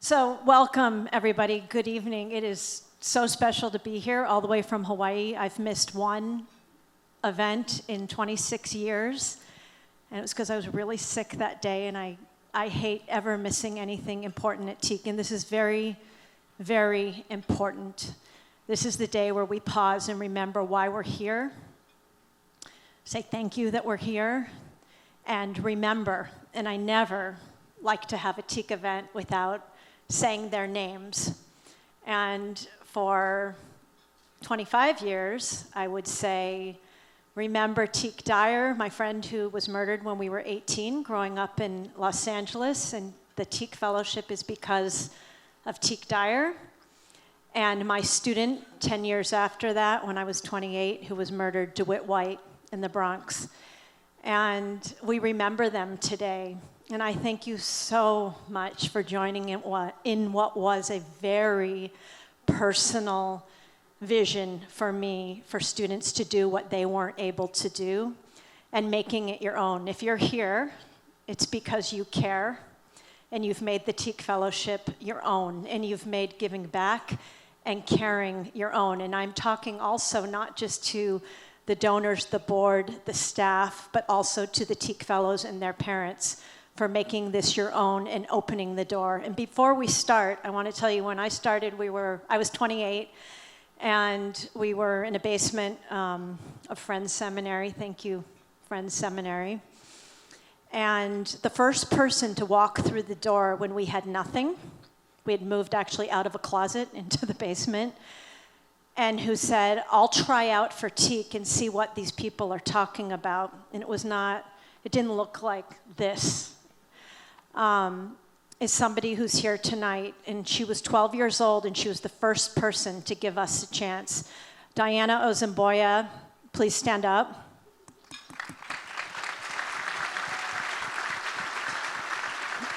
So welcome, everybody. Good evening. It is so special to be here all the way from Hawaii. I've missed one event in 26 years, and it was because I was really sick that day, and I hate ever missing anything important at TEAK, and this is very, very important. This is the day where we pause and remember why we're here, say thank you that we're here, and remember, and I never like to have a TEAK event without saying their names. And for 25 years, I would say, remember TEAK Dyer, my friend who was murdered when we were 18, growing up in Los Angeles, and the TEAK Fellowship is because of TEAK Dyer. And my student, 10 years after that, when I was 28, who was murdered, DeWitt White, in the Bronx. And we remember them today. And I thank you so much for joining in what was a very personal vision for me, for students to do what they weren't able to do, and making it your own. If you're here, it's because you care, and you've made the TEAK Fellowship your own, and you've made giving back and caring your own. And I'm talking also not just to the donors, the board, the staff, but also to the TEAK Fellows and their parents for making this your own and opening the door. And before we start, I want to tell you, when I started, I was 28, and we were in a basement of Friends Seminary. Thank you, Friends Seminary. And the first person to walk through the door when we had nothing, we had moved actually out of a closet into the basement, and who said, I'll try out for TEAK and see what these people are talking about. And it didn't look like this. Is somebody who's here tonight, and she was 12 years old, and she was the first person to give us a chance. Diana Ozemboya, please stand up.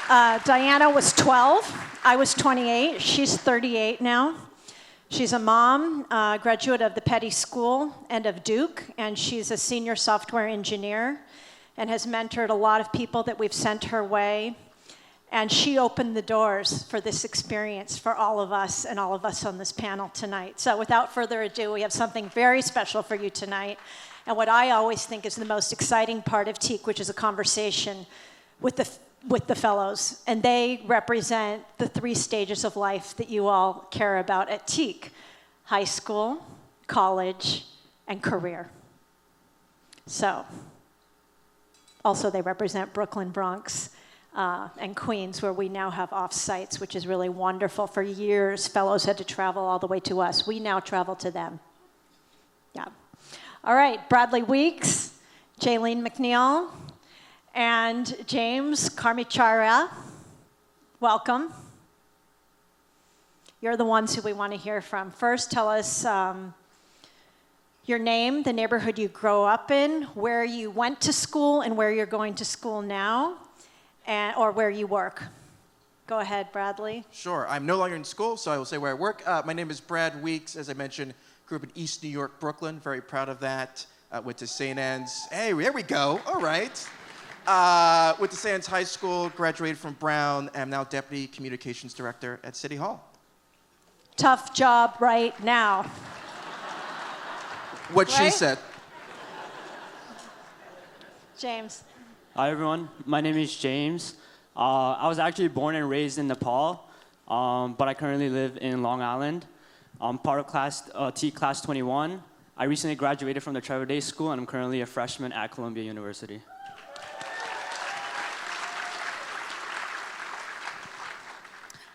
Diana was 12, I was 28, she's 38 now. She's a mom, graduate of the Petty School and of Duke, and she's a senior software engineer and has mentored a lot of people that we've sent her way. And she opened the doors for this experience for all of us and all of us on this panel tonight. So without further ado, we have something very special for you tonight. And what I always think is the most exciting part of TEAK, which is a conversation with the fellows. And they represent the 3 stages of life that you all care about at TEAK: high school, college, and career. So, also they represent Brooklyn, Bronx, and Queens, where we now have off-sites, which is really wonderful. For years, fellows had to travel all the way to us. We now travel to them. Yeah. All right, Bradley Weeks, Jaylene McNeil, and James Karmichara. Welcome. You're the ones who we want to hear from. First, tell us your name, the neighborhood you grow up in, where you went to school, and where you're going to school now, or where you work. Go ahead, Bradley. Sure. I'm no longer in school, so I will say where I work. My name is Brad Weeks. As I mentioned, grew up in East New York, Brooklyn. Very proud of that. Went to St. Anne's. Hey, there we go. All right. Went to St. Anne's High School, graduated from Brown, and I'm now Deputy Communications Director at City Hall. Tough job right now. What she said. James. Hi, everyone. My name is James. I was actually born and raised in Nepal, but I currently live in Long Island. I'm part of TEAK Class 21. I recently graduated from the Trevor Day School, and I'm currently a freshman at Columbia University.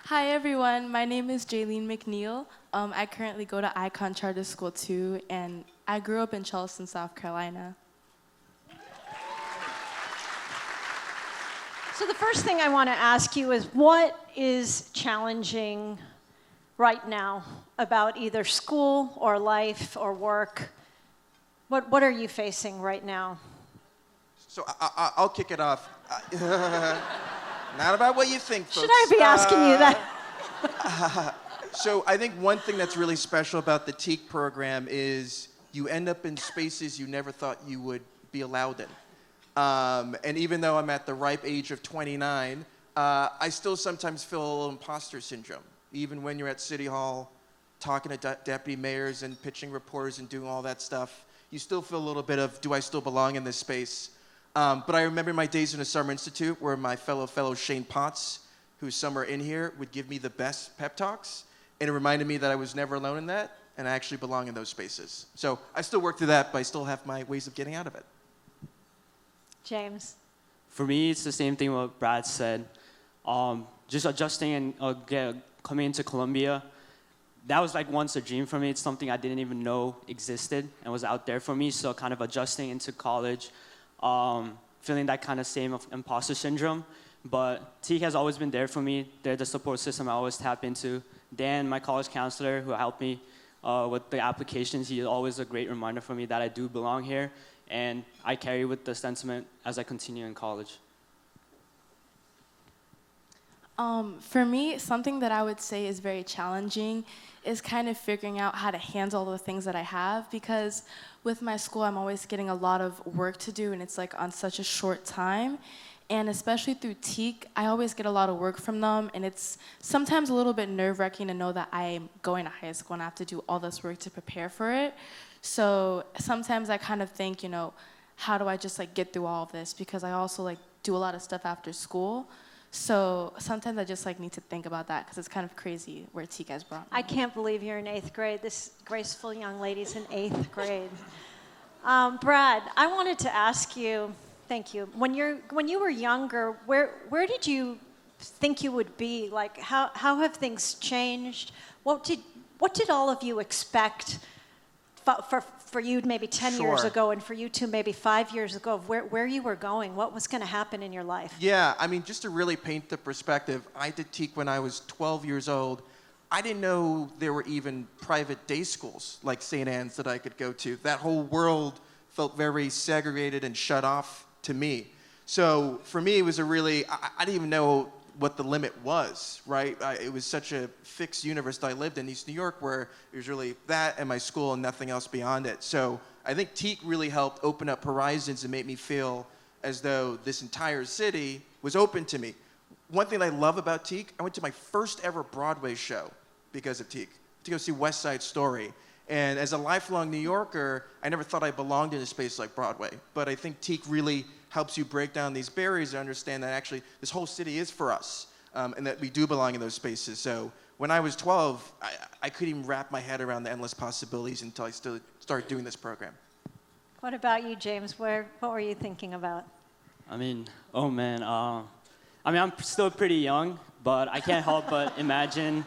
Hi, everyone. My name is Jaylene McNeil. I currently go to Icon Charter School, too, and I grew up in Charleston, South Carolina. So the first thing I want to ask you is, what is challenging right now about either school or life or work? What are you facing right now? So I'll kick it off. Not about what you think, folks. Should I be asking you that? So I think one thing that's really special about the TEAK program is you end up in spaces you never thought you would be allowed in. And even though I'm at the ripe age of 29, I still sometimes feel a little imposter syndrome, even when you're at City Hall talking to deputy mayors and pitching reporters and doing all that stuff. You still feel a little bit of, do I still belong in this space? But I remember my days in a summer institute where my fellow Shane Potts, who's somewhere in here, would give me the best pep talks. And it reminded me that I was never alone in that, and I actually belong in those spaces. So I still work through that, but I still have my ways of getting out of it. James. For me, it's the same thing what Brad said. Just adjusting and coming into Columbia, that was like once a dream for me. It's something I didn't even know existed and was out there for me. So kind of adjusting into college, feeling that kind of same of imposter syndrome. But TEAK has always been there for me. They're the support system I always tap into. Dan, my college counselor, who helped me with the applications, he is always a great reminder for me that I do belong here. And I carry with the sentiment as I continue in college. For me, something that I would say is very challenging is kind of figuring out how to handle the things that I have, because with my school, I'm always getting a lot of work to do, and it's like on such a short time. And especially through TEAK, I always get a lot of work from them, and it's sometimes a little bit nerve-wracking to know that I'm going to high school and I have to do all this work to prepare for it. So sometimes I kind of think, you know, how do I just like get through all of this? Because I also like do a lot of stuff after school. So sometimes I just like need to think about that, because it's kind of crazy where TEAK has brought me. I can't believe you're in 8th grade. This graceful young lady's in 8th grade. Brad, I wanted to ask you, thank you. When you were younger, where did you think you would be? Like, how have things changed? What did all of you expect for you maybe 10 years ago, and for you two maybe 5 years ago, of where you were going? What was going to happen in your life? Yeah, I mean, just to really paint the perspective, I did TEAK when I was 12 years old. I didn't know there were even private day schools like St. Anne's that I could go to. That whole world felt very segregated and shut off to me. So for me, it was I didn't even know what the limit was, right? It was such a fixed universe that I lived in East New York, where it was really that and my school and nothing else beyond it. So I think TEAK really helped open up horizons and make me feel as though this entire city was open to me. One thing I love about TEAK, I went to my first ever Broadway show because of TEAK, to go see West Side Story. And as a lifelong New Yorker, I never thought I belonged in a space like Broadway. But I think TEAK really helps you break down these barriers and understand that actually this whole city is for us, and that we do belong in those spaces. So when I was 12, I couldn't even wrap my head around the endless possibilities until I started doing this program. What about you, James? What were you thinking about? I mean, oh man. I'm still pretty young, but I can't help but imagine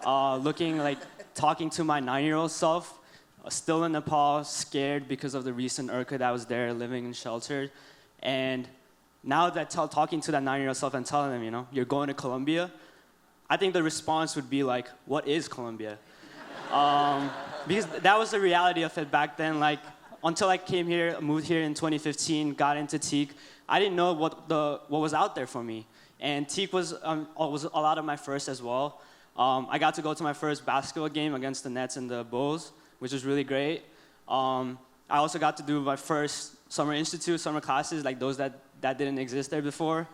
talking to my 9-year-old self, still in Nepal, scared because of the recent earthquake that was there, living in shelter. And now that talking to that 9-year-old self and telling them, you know, you're going to Columbia, I think the response would be like, what is Columbia? Because that was the reality of it back then. Like, until I came here, moved here in 2015, got into TEAK, I didn't know what was out there for me. And TEAK was a lot of my first as well. I got to go to my first basketball game against the Nets and the Bulls, which was really great. I also got to do my first summer classes, like those that didn't exist there before.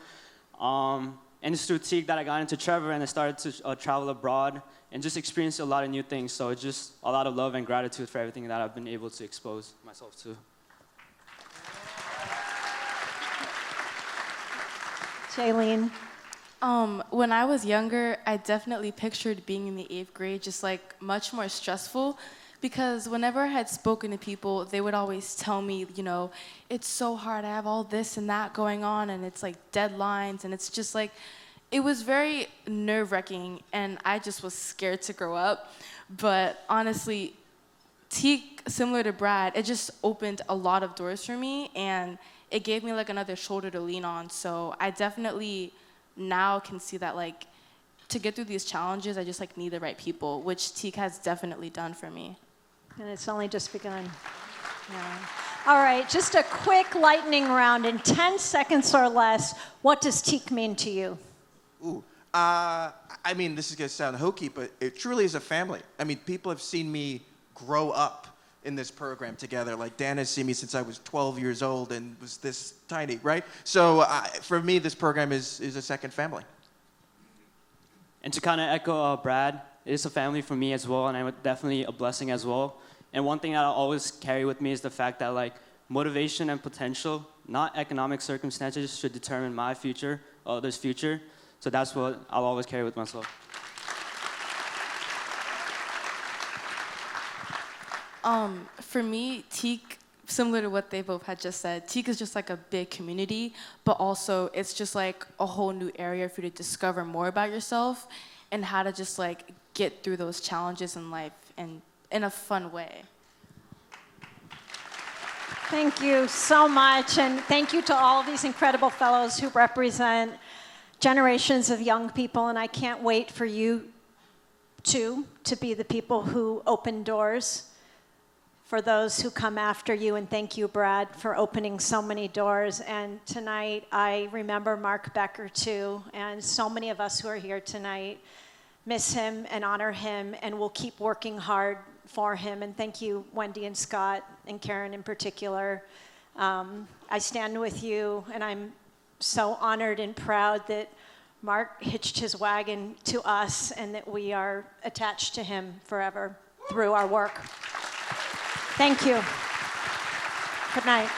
And it's through TEAK that I got into Trevor, and I started to travel abroad and just experience a lot of new things. So it's just a lot of love and gratitude for everything that I've been able to expose myself to. Jaylene? When I was younger, I definitely pictured being in the 8th grade just like much more stressful, because whenever I had spoken to people, they would always tell me, you know, it's so hard, I have all this and that going on, and it's like deadlines, and it's just like, it was very nerve-wracking, and I just was scared to grow up. But honestly, TEAK, similar to Brad, it just opened a lot of doors for me, and it gave me like another shoulder to lean on. So I definitely now can see that, like, to get through these challenges, I just like need the right people, which TEAK has definitely done for me. And it's only just begun. Yeah. All right, just a quick lightning round in 10 seconds or less. What does TEAK mean to you? Ooh, I mean, this is going to sound hokey, but it truly is a family. I mean, people have seen me grow up in this program together. Like, Dan has seen me since I was 12 years old and was this tiny, right? So for me, this program is a second family. And to kind of echo Brad, it is a family for me as well, and definitely a blessing as well. And one thing that I'll always carry with me is the fact that like motivation and potential, not economic circumstances, should determine my future, others' future. So that's what I'll always carry with myself. For me, TEAK, similar to what they both had just said, TEAK is just like a big community, but also it's just like a whole new area for you to discover more about yourself and how to just like get through those challenges in life and in a fun way. Thank you so much, and thank you to all of these incredible fellows who represent generations of young people, and I can't wait for you to be the people who open doors for those who come after you, and thank you, Brad, for opening so many doors. And tonight, I remember Mark Becker, too, and so many of us who are here tonight miss him and honor him, and we'll keep working hard for him. And thank you, Wendy and Scott, and Karen in particular. I stand with you, and I'm so honored and proud that Mark hitched his wagon to us and that we are attached to him forever through our work. Thank you. Good night.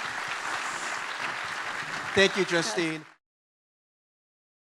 Thank you, Justine.